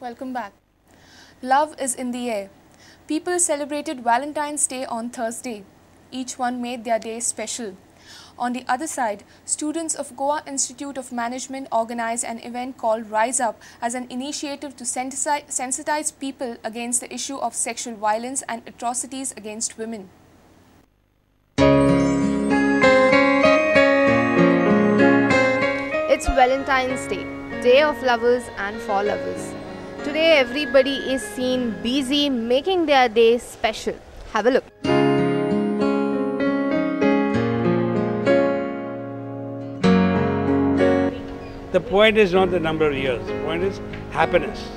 Welcome back. Love is in the air. People celebrated Valentine's Day on Thursday. Each one made their day special. On the other side, students of Goa Institute of Management organized an event called Rise Up as an initiative to sensitize people against the issue of sexual violence and atrocities against women. It's Valentine's Day, Day of Lovers and for lovers. Today everybody is seen busy making their day special. Have a look. The point is not the number of years, the point is happiness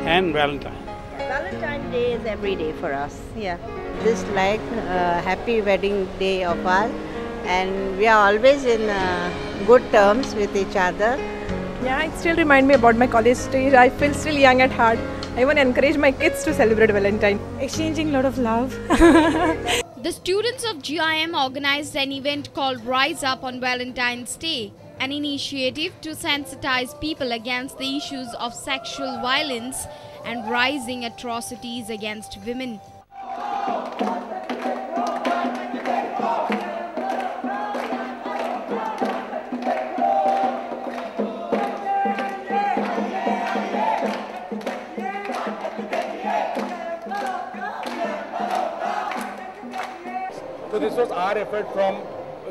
and Valentine. Valentine's Day is every day for us, yeah. Just like happy wedding day of ours, and we are always in good terms with each other. Yeah, it still reminds me about my college stage. I feel still young at heart. I even encourage my kids to celebrate Valentine. Exchanging a lot of love. The students of GIM organized an event called Rise Up on Valentine's Day, an initiative to sensitize people against the issues of sexual violence and rising atrocities against women. So this was our effort from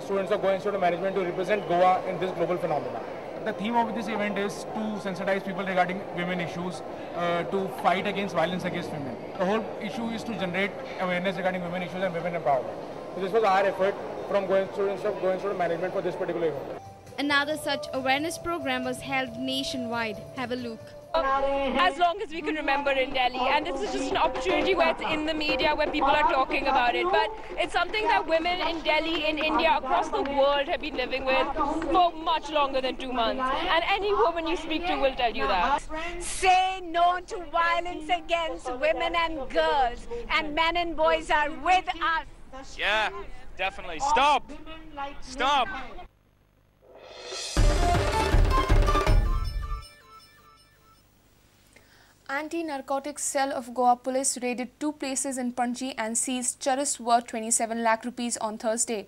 students of Goa Institute of Management to represent Goa in this global phenomenon. The theme of this event is to sensitize people regarding women issues, to fight against violence against women. The whole issue is to generate awareness regarding women issues and women empowerment. So this was our effort from students of Goa Institute of Management for this particular event. Another such awareness program was held nationwide. Have a look. As long as we can remember in Delhi, and this is just an opportunity where it's in the media, where people are talking about it, but it's something that women in Delhi, in India, across the world have been living with for much longer than 2 months, and any woman you speak to will tell you that. Say no to violence against women and girls, and men and boys are with us. Yeah, definitely. Stop! Stop! Anti-narcotics cell of Goa police raided 2 places in Panaji and seized charas worth 27 lakh rupees on Thursday.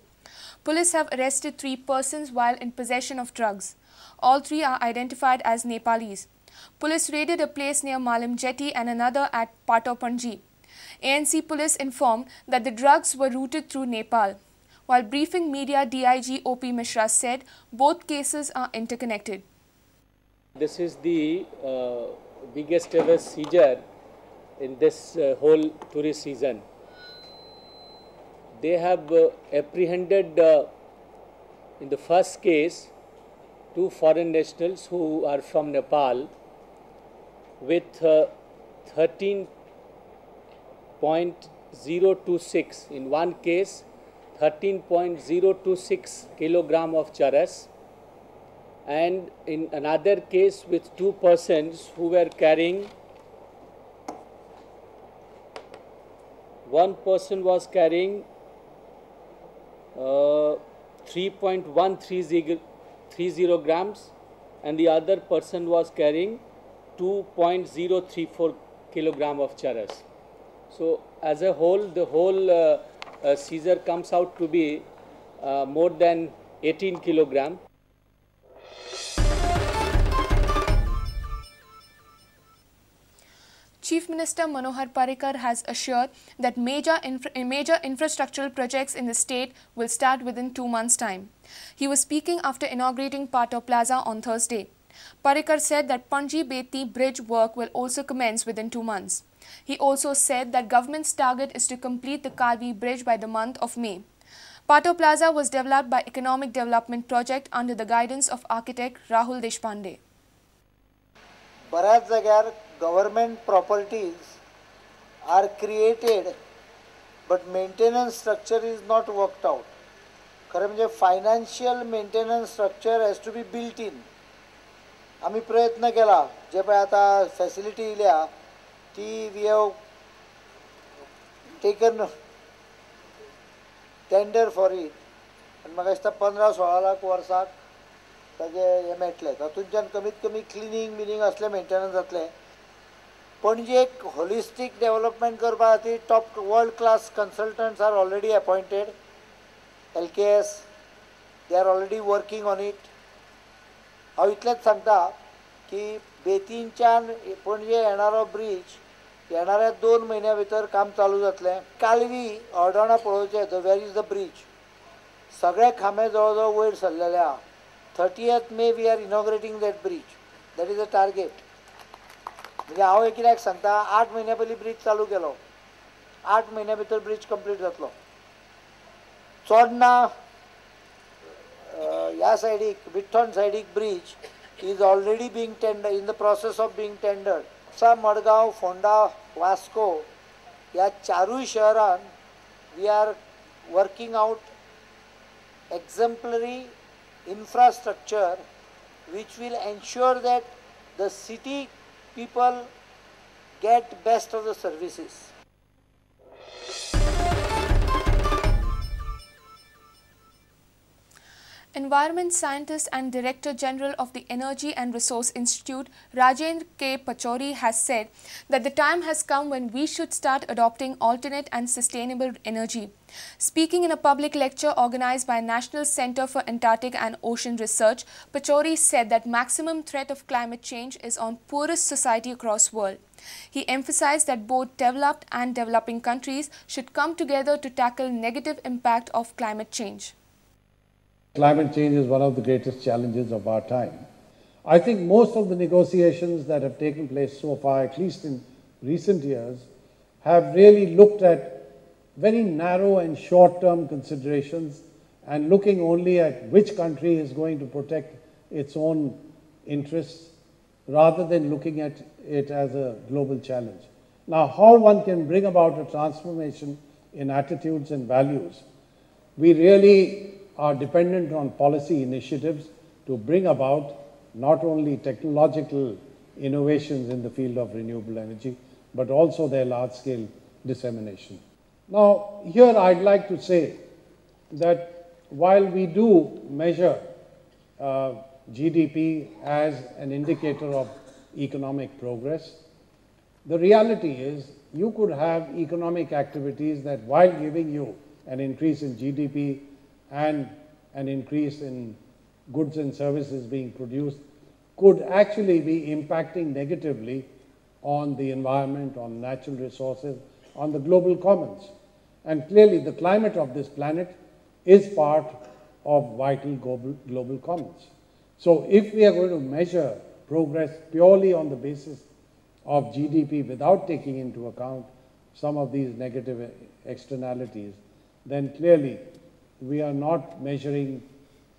Police have arrested 3 persons while in possession of drugs. All 3 are identified as Nepalis. Police raided a place near Malim Jetty and another at Part2 Panaji. ANC police informed that the drugs were routed through Nepal. While briefing media, DIG OP Mishra said both cases are interconnected. This is the biggest ever seizure in this whole tourist season. They have apprehended in the first case 2 foreign nationals who are from Nepal with 13.026, in one case 13.026 kilogram of charas, and in another case with 2 persons who were carrying, one person was carrying 3.130 grams and the other person was carrying 2.034 kilogram of charas. So as a whole, the whole seizure comes out to be more than 18 kilogram. Chief Minister Manohar Parrikar has assured that major infrastructural projects in the state will start within 2 months' time. He was speaking after inaugurating Part2 Plaza on Thursday. Parrikar said that Panaji-Betni bridge work will also commence within 2 months. He also said that government's target is to complete the Kalvi bridge by the month of May. Part2 Plaza was developed by Economic Development Project under the guidance of architect Rahul Deshpande. बऱ्याच जाग्यार government properties are created but maintenance structure is not worked out. खरं म्हणजे financial maintenance structure has to be built in. आम्ही प्रयत्न केला जे पळय आता facility Ilya ती we have taken tender for it and म्हाका दिसता 15-16 लाख वर्साक ताजे हे मेळटले तातूंच्यान कमीत कमी क्लिनिंग बिनिंग असले मेंटेनन्स जातले पणजे holistic development करपा खातीर top world class consultants are already appointed. LKS, they are already working on it. हांव इतलेंच सांगता की बेतींच्यान पणजे येणारो ब्रिज येणाऱ्या 2 म्हयन्या भितर काम चालू जातलें. कालवी अर्दोणा पळोवचें the where is the bridge. सगळे खांबे जवळ जवळ वयर सरलेले आहा. 30th May we are inaugurating that bridge. That is the target. म्हणजे हांव एक कित्याक सांगता 8 म्हयन्या पयलीं ब्रिज चालू केलो. 8 म्हयन्या भितर ब्रिज कंप्लीट जातलो. चोडना ह्या सायडीक विठ्ठण सायडीक bridge is already being tendered, in the process of being tendered. Madgaon, Ponda, Vasco ह्या 4 शहरान we are working out exemplary infrastructure which will ensure that the city people get best of the services. Environment scientist and Director General of the Energy and Resource Institute, Rajendra K. Pachauri, has said that the time has come when we should start adopting alternate and sustainable energy. Speaking in a public lecture organized by National Center for Antarctic and Ocean Research, Pachauri said that maximum threat of climate change is on poorest society across the world. He emphasized that both developed and developing countries should come together to tackle negative impact of climate change. Climate change is one of the greatest challenges of our time. I think most of the negotiations that have taken place so far, at least in recent years, have really looked at very narrow and short-term considerations and looking only at which country is going to protect its own interests rather than looking at it as a global challenge. Now, how one can bring about a transformation in attitudes and values, we really are dependent on policy initiatives to bring about not only technological innovations in the field of renewable energy, but also their large-scale dissemination. Now, here I'd like to say that while we do measure GDP as an indicator of economic progress, the reality is you could have economic activities that, while giving you an increase in GDP and an increase in goods and services being produced, could actually be impacting negatively on the environment, on natural resources, on the global commons. And clearly the climate of this planet is part of vital global commons. So if we are going to measure progress purely on the basis of GDP without taking into account some of these negative externalities, then clearly we are not measuring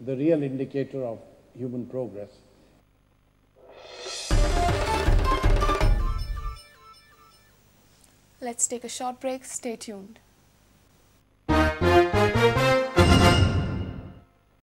the real indicator of human progress. Let's take a short break. Stay tuned.